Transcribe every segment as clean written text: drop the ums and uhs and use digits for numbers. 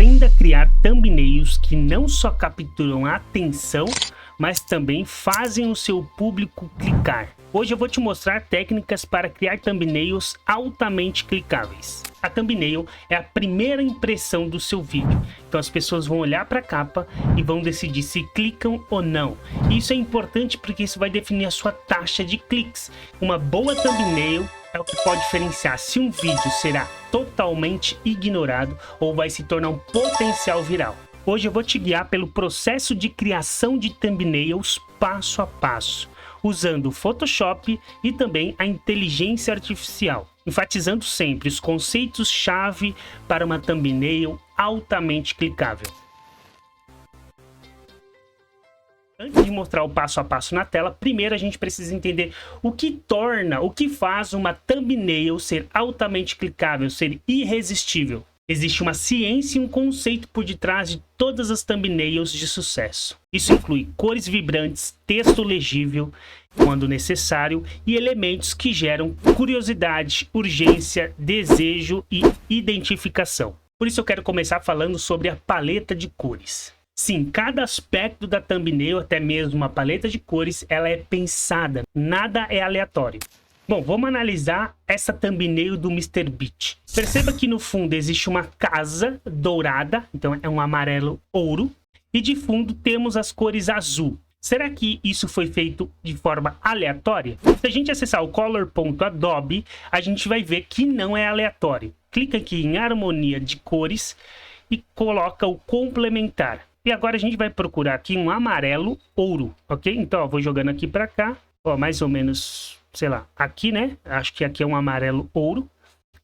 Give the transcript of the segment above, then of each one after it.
aprenda a criar thumbnails que não só capturam a atenção, mas também fazem o seu público clicar. Hoje eu vou te mostrar técnicas para criar thumbnails altamente clicáveis. A thumbnail é a primeira impressão do seu vídeo, então as pessoas vão olhar para a capa e vão decidir se clicam ou não. E isso é importante porque isso vai definir a sua taxa de cliques. Uma boa thumbnail é o que pode diferenciar se um vídeo será totalmente ignorado ou vai se tornar um potencial viral. Hoje eu vou te guiar pelo processo de criação de thumbnails passo a passo, usando o Photoshop e também a inteligência artificial, enfatizando sempre os conceitos-chave para uma thumbnail altamente clicável. Antes de mostrar o passo a passo na tela, primeiro a gente precisa entender o que faz uma thumbnail ser altamente clicável, ser irresistível. Existe uma ciência e um conceito por detrás de todas as thumbnails de sucesso. Isso inclui cores vibrantes, texto legível, quando necessário, e elementos que geram curiosidade, urgência, desejo e identificação. Por isso eu quero começar falando sobre a paleta de cores. Sim, cada aspecto da thumbnail, até mesmo uma paleta de cores, ela é pensada, nada é aleatório. Bom, vamos analisar essa thumbnail do MrBeast. Perceba que no fundo existe uma casa dourada, então é um amarelo ouro, e de fundo temos as cores azul. Será que isso foi feito de forma aleatória? Se a gente acessar o color.adobe, a gente vai ver que não é aleatório. Clica aqui em harmonia de cores e coloca o complementar. E agora a gente vai procurar aqui um amarelo ouro, ok? Então, ó, vou jogando aqui para cá, ó, mais ou menos, sei lá, aqui, né? Acho que aqui é um amarelo ouro.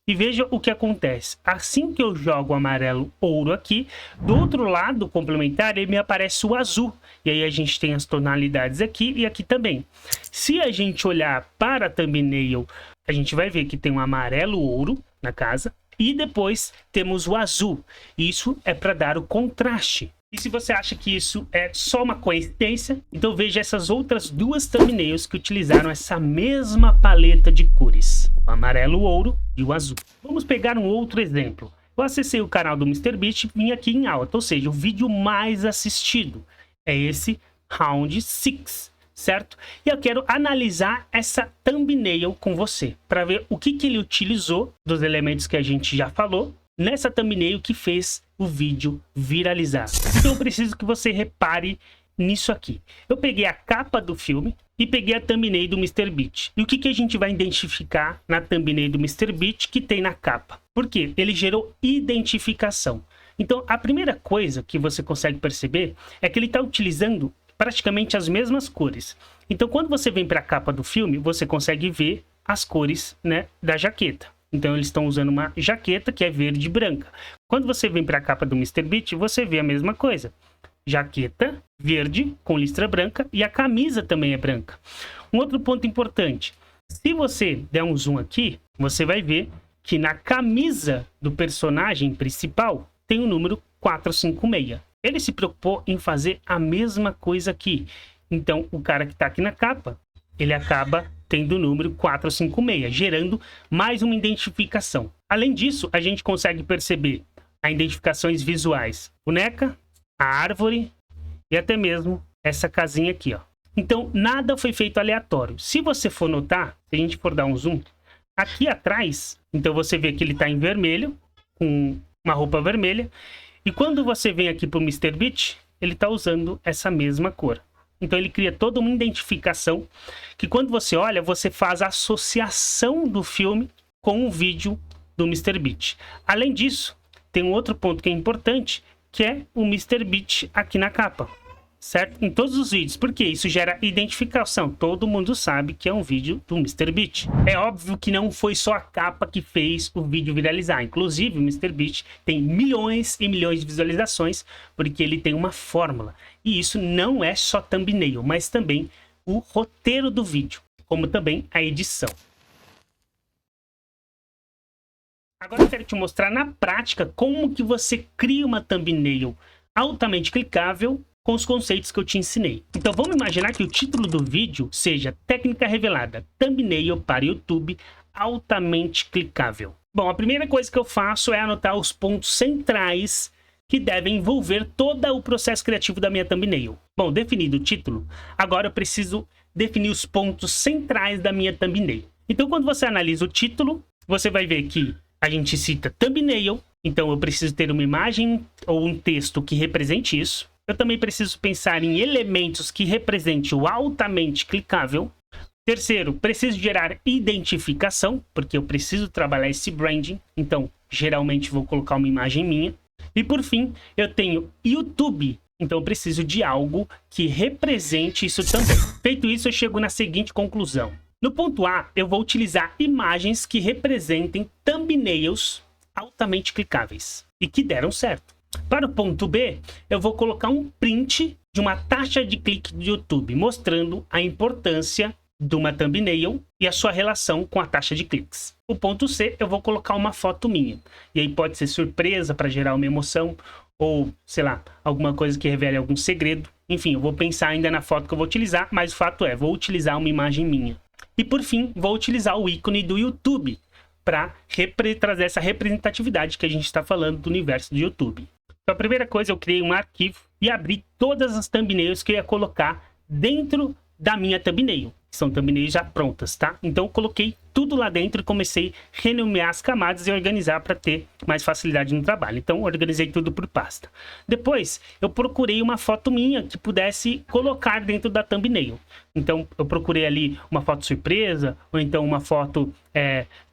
E veja o que acontece. Assim que eu jogo o amarelo ouro aqui, do outro lado do complementar, ele me aparece o azul. E aí a gente tem as tonalidades aqui e aqui também. Se a gente olhar para a thumbnail, a gente vai ver que tem um amarelo ouro na casa. E depois temos o azul. Isso é para dar o contraste. E se você acha que isso é só uma coincidência, então veja essas outras duas thumbnails que utilizaram essa mesma paleta de cores, o amarelo ouro e o azul. Vamos pegar um outro exemplo. Eu acessei o canal do MrBeast e vim aqui em alta, ou seja, o vídeo mais assistido é esse Round 6, certo? E eu quero analisar essa thumbnail com você, para ver o que ele utilizou dos elementos que a gente já falou, nessa thumbnail que fez o vídeo viralizar. Então eu preciso que você repare nisso aqui. Eu peguei a capa do filme e peguei a thumbnail do MrBeast. E o que a gente vai identificar na thumbnail do MrBeast que tem na capa? Porque ele gerou identificação. Então a primeira coisa que você consegue perceber é que ele está utilizando praticamente as mesmas cores. Então quando você vem para a capa do filme, você consegue ver as cores, né, da jaqueta. Então eles estão usando uma jaqueta que é verde e branca. Quando você vem para a capa do MrBeast, você vê a mesma coisa. Jaqueta verde com listra branca e a camisa também é branca. Um outro ponto importante. Se você der um zoom aqui, você vai ver que na camisa do personagem principal tem o número 456. Ele se preocupou em fazer a mesma coisa aqui. Então o cara que está aqui na capa, ele acaba tendo o número 456, gerando mais uma identificação. Além disso, a gente consegue perceber as identificações visuais. Boneca, a árvore e até mesmo essa casinha aqui, ó. Então, nada foi feito aleatório. Se você for notar, se a gente for dar um zoom, aqui atrás, então você vê que ele está em vermelho, com uma roupa vermelha. E quando você vem aqui para o MrBeast, ele está usando essa mesma cor. Então ele cria toda uma identificação que quando você olha, você faz a associação do filme com o vídeo do MrBeast. Além disso, tem um outro ponto que é importante, que é o MrBeast aqui na capa, certo? Em todos os vídeos, porque isso gera identificação. Todo mundo sabe que é um vídeo do MrBeast. É óbvio que não foi só a capa que fez o vídeo viralizar. Inclusive, o MrBeast tem milhões e milhões de visualizações, porque ele tem uma fórmula. E isso não é só thumbnail, mas também o roteiro do vídeo, como também a edição. Agora eu quero te mostrar na prática como que você cria uma thumbnail altamente clicável com os conceitos que eu te ensinei. Então vamos imaginar que o título do vídeo seja Técnica Revelada, Thumbnail para YouTube altamente clicável. Bom, a primeira coisa que eu faço é anotar os pontos centrais que devem envolver todo o processo criativo da minha thumbnail. Bom, definido o título, agora eu preciso definir os pontos centrais da minha thumbnail. Então, quando você analisa o título, você vai ver que a gente cita thumbnail, então eu preciso ter uma imagem ou um texto que represente isso. Eu também preciso pensar em elementos que representem o altamente clicável. Terceiro, preciso gerar identificação, porque eu preciso trabalhar esse branding, então geralmente vou colocar uma imagem minha. E por fim, eu tenho YouTube, então eu preciso de algo que represente isso também. Feito isso, eu chego na seguinte conclusão. No ponto A, eu vou utilizar imagens que representem thumbnails altamente clicáveis e que deram certo. Para o ponto B, eu vou colocar um print de uma taxa de clique do YouTube, mostrando a importância de uma thumbnail e a sua relação com a taxa de cliques. O ponto C, eu vou colocar uma foto minha. E aí pode ser surpresa para gerar uma emoção, ou, sei lá, alguma coisa que revele algum segredo. Enfim, eu vou pensar ainda na foto que eu vou utilizar, mas o fato é, vou utilizar uma imagem minha. E por fim, vou utilizar o ícone do YouTube para trazer essa representatividade que a gente está falando do universo do YouTube. Então a primeira coisa, eu criei um arquivo e abri todas as thumbnails que eu ia colocar dentro da minha thumbnail. São thumbnails já prontas, tá? Então eu coloquei tudo lá dentro e comecei a renomear as camadas e organizar para ter mais facilidade no trabalho. Então organizei tudo por pasta. Depois eu procurei uma foto minha que pudesse colocar dentro da thumbnail. Então eu procurei ali uma foto surpresa, ou então uma foto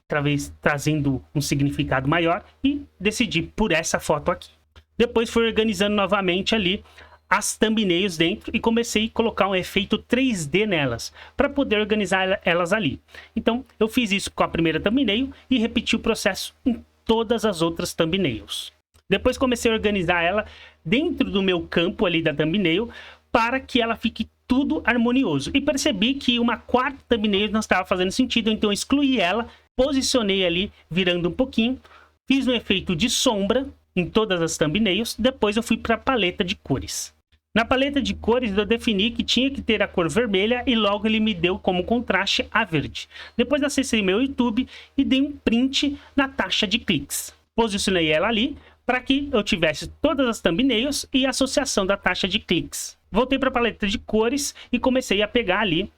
talvez trazendo um significado maior, e decidi por essa foto aqui. Depois fui organizando novamente ali as thumbnails dentro e comecei a colocar um efeito 3D nelas para poder organizar elas ali. Então eu fiz isso com a primeira thumbnail e repeti o processo em todas as outras thumbnails. Depois comecei a organizar ela dentro do meu campo ali da thumbnail para que ela fique tudo harmonioso. E percebi que uma quarta thumbnail não estava fazendo sentido, então eu excluí ela, posicionei ali virando um pouquinho, fiz um efeito de sombra em todas as thumbnails. Depois eu fui para a paleta de cores. Na paleta de cores eu defini que tinha que ter a cor vermelha e logo ele me deu como contraste a verde. Depois acessei meu YouTube e dei um print na taxa de cliques. Posicionei ela ali para que eu tivesse todas as thumbnails e a associação da taxa de cliques. Voltei para a paleta de cores e comecei a pegar ali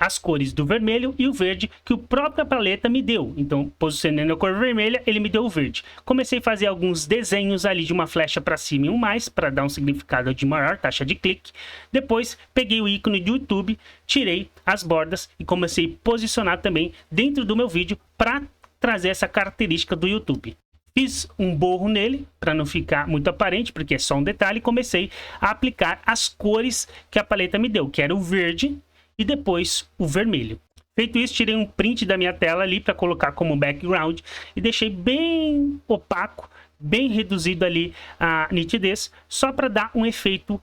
as cores do vermelho e o verde que o própria paleta me deu. Então, posicionando a cor vermelha, ele me deu o verde. Comecei a fazer alguns desenhos ali de uma flecha para cima e um mais, para dar um significado de maior taxa de clique. Depois, peguei o ícone do YouTube, tirei as bordas e comecei a posicionar também dentro do meu vídeo para trazer essa característica do YouTube. Fiz um borro nele, para não ficar muito aparente, porque é só um detalhe, e comecei a aplicar as cores que a paleta me deu, que era o verde e depois o vermelho. Feito isso, tirei um print da minha tela ali para colocar como background e deixei bem opaco, bem reduzido ali a nitidez, só para dar um efeito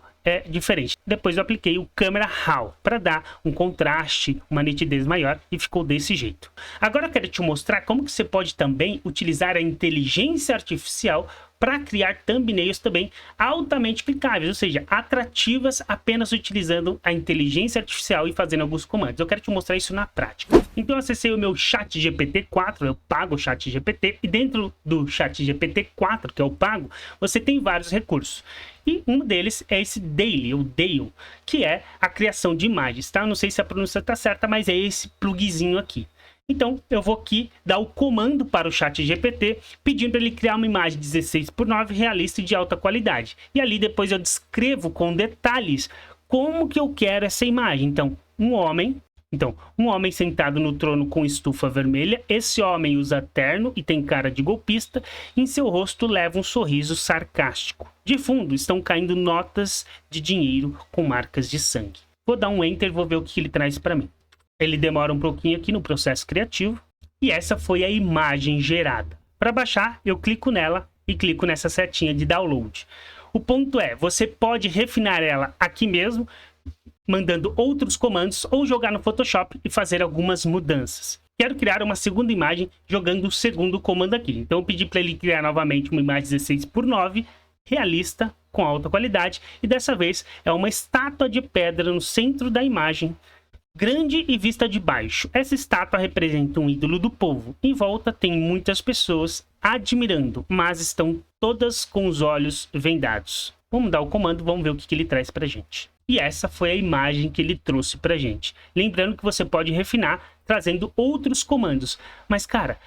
diferente. Depois eu apliquei o Camera Raw para dar um contraste, uma nitidez maior, e ficou desse jeito. Agora eu quero te mostrar como que você pode também utilizar a inteligência artificial para criar thumbnails também altamente clicáveis, ou seja, atrativas apenas utilizando a inteligência artificial e fazendo alguns comandos. Eu quero te mostrar isso na prática. Então eu acessei o meu ChatGPT 4, eu pago o ChatGPT, e dentro do ChatGPT 4, que é o pago, você tem vários recursos. E um deles é esse Daily, o Dale, que é a criação de imagens, tá? Eu não sei se a pronúncia está certa, mas é esse plugzinho aqui. Então, eu vou aqui dar o comando para o ChatGPT, pedindo para ele criar uma imagem 16:9 realista e de alta qualidade. E ali depois eu descrevo com detalhes como que eu quero essa imagem. Então, um homem sentado no trono com estufa vermelha. Esse homem usa terno e tem cara de golpista. Em seu rosto leva um sorriso sarcástico. De fundo estão caindo notas de dinheiro com marcas de sangue. Vou dar um enter e vou ver o que ele traz para mim. Ele demora um pouquinho aqui no processo criativo. E essa foi a imagem gerada. Para baixar, eu clico nela e clico nessa setinha de download. O ponto é, você pode refinar ela aqui mesmo, mandando outros comandos, ou jogar no Photoshop e fazer algumas mudanças. Quero criar uma segunda imagem jogando o segundo comando aqui. Então eu pedi para ele criar novamente uma imagem 16:9, realista, com alta qualidade. E dessa vez é uma estátua de pedra no centro da imagem, Grande e vista de baixo. Essa estátua representa um ídolo do povo. Em volta tem muitas pessoas admirando, mas estão todas com os olhos vendados. Vamos dar o comando, vamos ver o que ele traz pra gente. E essa foi a imagem que ele trouxe pra gente. Lembrando que você pode refinar trazendo outros comandos. Mas cara,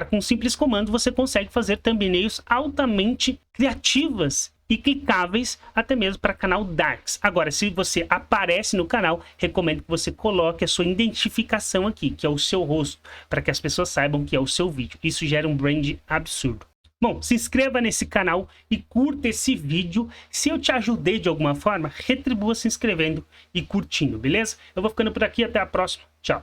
com um simples comando você consegue fazer thumbnails altamente criativas e clicáveis até mesmo para canal Darks. Agora, se você aparece no canal, recomendo que você coloque a sua identificação aqui, que é o seu rosto, para que as pessoas saibam que é o seu vídeo. Isso gera um brand absurdo. Bom, se inscreva nesse canal e curta esse vídeo. Se eu te ajudei de alguma forma, retribua se inscrevendo e curtindo, beleza? Eu vou ficando por aqui, até a próxima. Tchau.